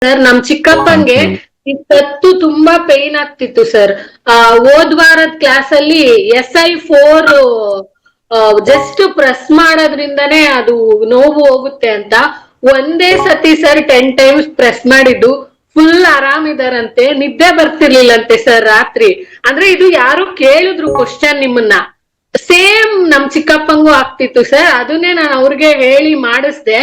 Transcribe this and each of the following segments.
Sir ನಮ್ ಚಿಕ್ಕಪ್ಪಂಗೆ ಈ ಕತ್ತು ತುಂಬಾ ಪೇನ್ ಆಗ್ತಿತ್ತು ಸರ್. ಹೋದ್ ವಾರದ ಕ್ಲಾಸ್ ಅಲ್ಲಿ SI4 ಜಸ್ಟ್ ಪ್ರೆಸ್ ಮಾಡೋದ್ರಿಂದನೇ ಅದು ನೋವು ಹೋಗುತ್ತೆ ಅಂತ ಒಂದೇ ಸತಿ ಸರ್ 10 ಟೈಮ್ಸ್ ಪ್ರೆಸ್ ಮಾಡಿದ್ದು ಫುಲ್ ಆರಾಮಿದಾರಂತೆ. ನಿದ್ದೆ ಬರ್ತಿರ್ಲಿಲ್ಲಂತೆ ಸರ್ ರಾತ್ರಿ. ಅಂದ್ರೆ ಇದು ಯಾರು ಕೇಳಿದ್ರು ಕ್ವಶನ್ ನಿಮ್ಮನ್ನ, ಸೇಮ್ ನಮ್ ಚಿಕ್ಕಪ್ಪಂಗೂ ಆಗ್ತಿತ್ತು ಸರ್. ಅದನ್ನೇ ನಾನು ಅವ್ರಿಗೆ ಹೇಳಿ ಮಾಡಿಸ್ದೆ.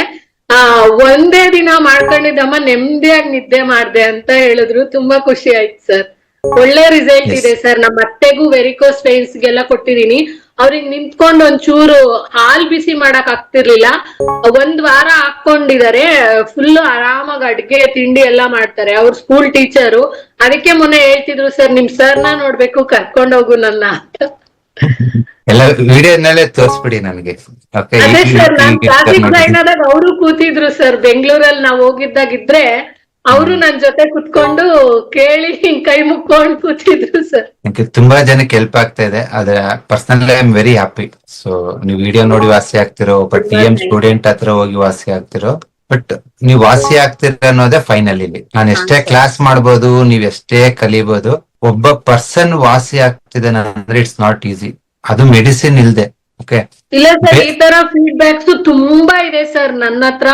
ಒಂದೇ ದಿನ ಮಾಡ್ಕೊಂಡಿದ್ದಮ್ಮ ನೆಮ್ಮದಿಯಾಗಿ ನಿದ್ದೆ ಮಾಡ್ದೆ ಅಂತ ಹೇಳಿದ್ರು. ತುಂಬಾ ಖುಷಿ ಆಯ್ತು ಸರ್. ಒಳ್ಳೆ ರಿಸಲ್ಟ್ ಇದೆ ಸರ್. ನಮ್ಮ ಅತ್ತೆಗೂ ವೆರಿಕೋಸ್ ವೈನ್ಸ್ ಗೆಲ್ಲ ಕೊಟ್ಟಿದೀನಿ. ಅವ್ರಿಗೆ ನಿಂತ್ಕೊಂಡು ಒಂಚೂರು ಹಾಲ್ ಬಿಸಿ ಮಾಡಕ್ ಆಗ್ತಿರ್ಲಿಲ್ಲ. ಒಂದ್ ವಾರ ಹಾಕೊಂಡಿದ್ದಾರೆ. ಫುಲ್ ಆರಾಮಾಗಿ ಅಡ್ಗೆ ತಿಂಡಿ ಎಲ್ಲಾ ಮಾಡ್ತಾರೆ. ಅವ್ರ ಸ್ಕೂಲ್ ಟೀಚರು. ಅದಕ್ಕೆ ಮೊನ್ನೆ ಹೇಳ್ತಿದ್ರು ಸರ್, ನಿಮ್ ಸರ್ನ ನೋಡ್ಬೇಕು, ಕರ್ಕೊಂಡ್ ಹೋಗು ನನ್ನ ಅಂತ. ಎಲ್ಲ ವಿಡಿಯೋನಲ್ಲೇ ತೋರಿಸ್ಬಿಡಿ ನನಗೆ. ಅದೇ ಸರ್, ನಾನ್ ಕ್ಲಾಸಿಕ್ ಜಾಯ್ನ್ ಆದಾಗ ಅವರು ಕೂತಿದ್ರು ಸರ್. ಬೆಂಗಳೂರಲ್ಲಿ ನಾವ್ ಹೋಗಿದ್ದಾಗಿದ್ರೆ ಅವರು ನನ್ ಜೊತೆ ಕುತ್ಕೊಂಡು ಕೇಳಿ ಕೈ ಮುಕ್ಕೊಂಡು ಕೂತಿದ್ರು ಸರ್. ತುಂಬಾ ಜನಕ್ಕೆ ಹೆಲ್ಪ್ ಆಗ್ತಾ ಇದೆ. ಆದ್ರೆ personally I am very happy. So ನೀವು ವಿಡಿಯೋ ನೋಡಿ ವಾಸಿ ಆಗ್ತಿರೋ, ಬಟ್ TM ಸ್ಟೂಡೆಂಟ್ ಹತ್ರ ಹೋಗಿ ವಾಸಿ ಆಗ್ತಿರೋ, ಬಟ್ ನೀವು ವಾಸಿ ಆಗ್ತಿರ ಅನ್ನೋದೇ ಫೈನಲ್ ಇಲ್ಲಿ. ನಾನು ಎಷ್ಟೇ ಕ್ಲಾಸ್ ಮಾಡ್ಬೋದು, ನೀವ್ ಎಷ್ಟೇ ಕಲಿಬಹುದು, ಒಬ್ಬ ಪರ್ಸನ್ ವಾಸಿ ಆಗ್ತಿದೆ ಅಂದ್ರೆ ಇಟ್ಸ್ ನಾಟ್ ಈಸಿ. ಅದು ಮೆಡಿಸಿನ್ ಇಲ್ದೆ. ಓಕೆ ಇಲ್ಲ ಸರ್, ಈ ತರ ಫೀಡ್ಬ್ಯಾಕ್ಸ್ ತುಂಬಾ ಇದೆ ಸರ್ ನನ್ನ ಹತ್ರ.